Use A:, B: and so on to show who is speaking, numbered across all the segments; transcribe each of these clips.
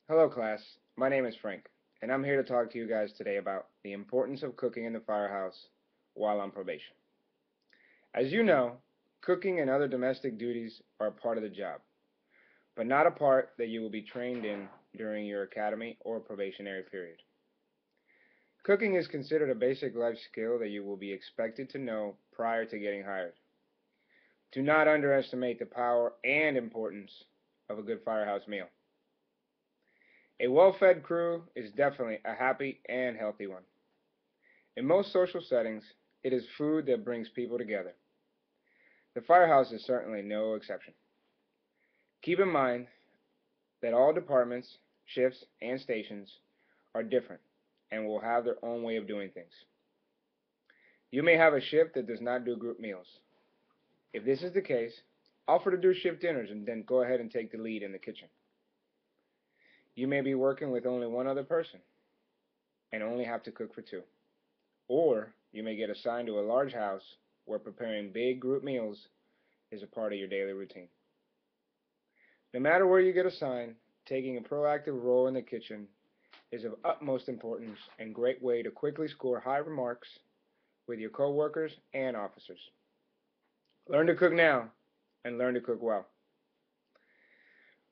A: Hello class, my name is Frank, and I'm here to talk to you guys today about the importance of cooking in the firehouse while on probation. As you know, cooking and other domestic duties are a part of the job, but not a part that you will be trained in during your academy or probationary period. Cooking is considered a basic life skill that you will be expected to know prior to getting hired. Do not underestimate the power and importance of a good firehouse meal. A well-fed crew is definitely a happy and healthy one. In most social settings, it is food that brings people together. The firehouse is certainly no exception. Keep in mind that all departments, shifts, and stations are different and will have their own way of doing things. You may have a shift that does not do group meals. If this is the case, offer to do shift dinners and then go ahead and take the lead in the kitchen. You may be working with only one other person and only have to cook for two. Or you may get assigned to a large house where preparing big group meals is a part of your daily routine. No matter where you get assigned, taking a proactive role in the kitchen is of utmost importance and great way to quickly score high remarks with your coworkers and officers. Learn to cook now and learn to cook well.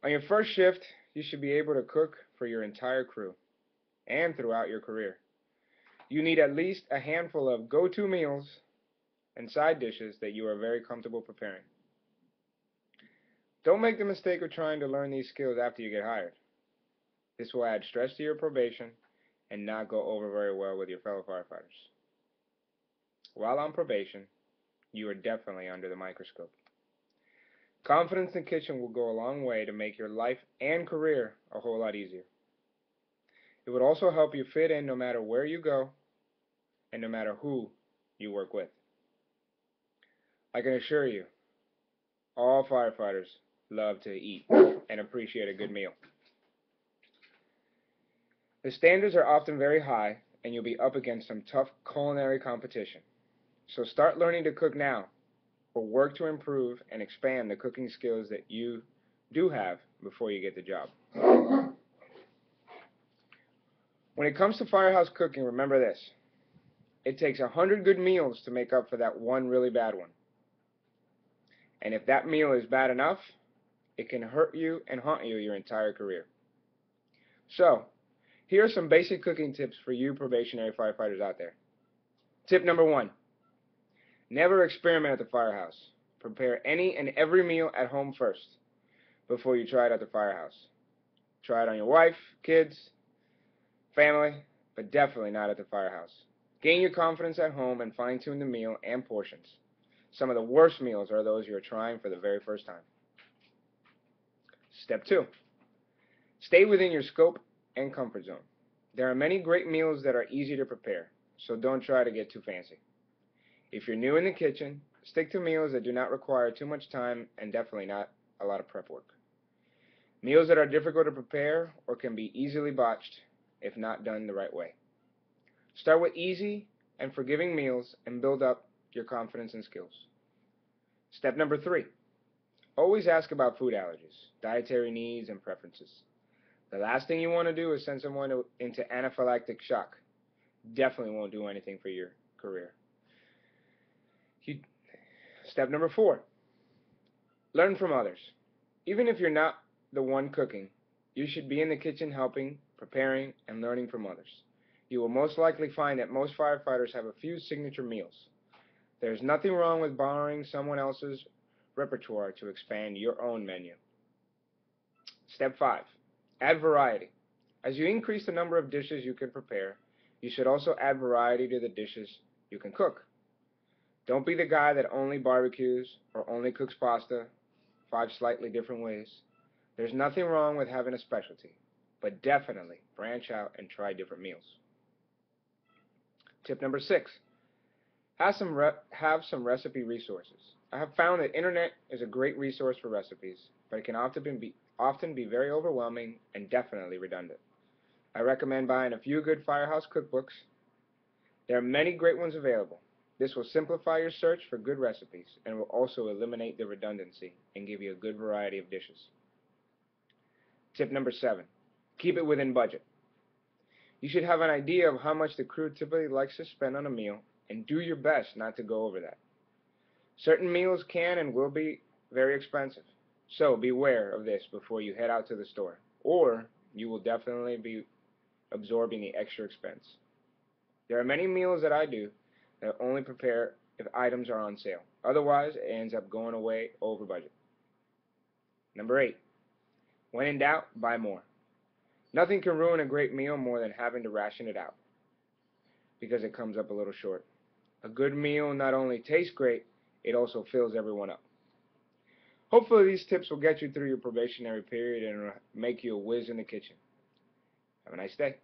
A: On your first shift, you should be able to cook for your entire crew and throughout your career. You need at least a handful of go-to meals and side dishes that you are very comfortable preparing. Don't make the mistake of trying to learn these skills after you get hired. This will add stress to your probation and not go over very well with your fellow firefighters. While on probation, you are definitely under the microscope. Confidence in the kitchen will go a long way to make your life and career a whole lot easier. It would also help you fit in no matter where you go and no matter who you work with. I can assure you, all firefighters love to eat and appreciate a good meal. The standards are often very high, and you'll be up against some tough culinary competition. So start learning to cook now, or work to improve and expand the cooking skills that you do have before you get the job. When it comes to firehouse cooking, remember this. It takes 100 good meals to make up for that one really bad one. And if that meal is bad enough, it can hurt you and haunt you your entire career. So, here are some basic cooking tips for you probationary firefighters out there. Tip number 1. Never experiment at the firehouse. Prepare any and every meal at home first before you try it at the firehouse. Try it on your wife, kids, family, but definitely not at the firehouse. Gain your confidence at home and fine-tune the meal and portions. Some of the worst meals are those you are trying for the very first time. Step 2. Stay within your scope and comfort zone. There are many great meals that are easy to prepare, so don't try to get too fancy. If you're new in the kitchen, stick to meals that do not require too much time and definitely not a lot of prep work. Meals that are difficult to prepare or can be easily botched if not done the right way. Start with easy and forgiving meals and build up your confidence and skills. Step number 3. Always ask about food allergies, dietary needs, and preferences. The last thing you want to do is send someone into anaphylactic shock. Definitely won't do anything for your career. Step number 4. Learn from others. Even if you're not the one cooking, you should be in the kitchen helping, preparing, and learning from others. You will most likely find that most firefighters have a few signature meals. There's nothing wrong with borrowing someone else's repertoire to expand your own menu. Step 5. Add variety. As you increase the number of dishes you can prepare, you should also add variety to the dishes you can cook. Don't be the guy that only barbecues or only cooks pasta 5 slightly different ways. There's nothing wrong with having a specialty, but definitely branch out and try different meals. Tip number 6. Have some recipe resources. I have found that internet is a great resource for recipes, but it can often be very overwhelming and definitely redundant. I recommend buying a few good Firehouse cookbooks. There are many great ones available. This will simplify your search for good recipes and will also eliminate the redundancy and give you a good variety of dishes. Tip number 7. Keep it within budget. You should have an idea of how much the crew typically likes to spend on a meal, and do your best not to go over that. Certain meals can and will be very expensive, so beware of this before you head out to the store, or you will definitely be absorbing the extra expense. There are many meals that I do that only prepare if items are on sale. Otherwise, it ends up going away over budget. Number 8. When in doubt, buy more. Nothing can ruin a great meal more than having to ration it out because it comes up a little short. A good meal not only tastes great, it also fills everyone up. Hopefully these tips will get you through your probationary period and make you a whiz in the kitchen. Have a nice day.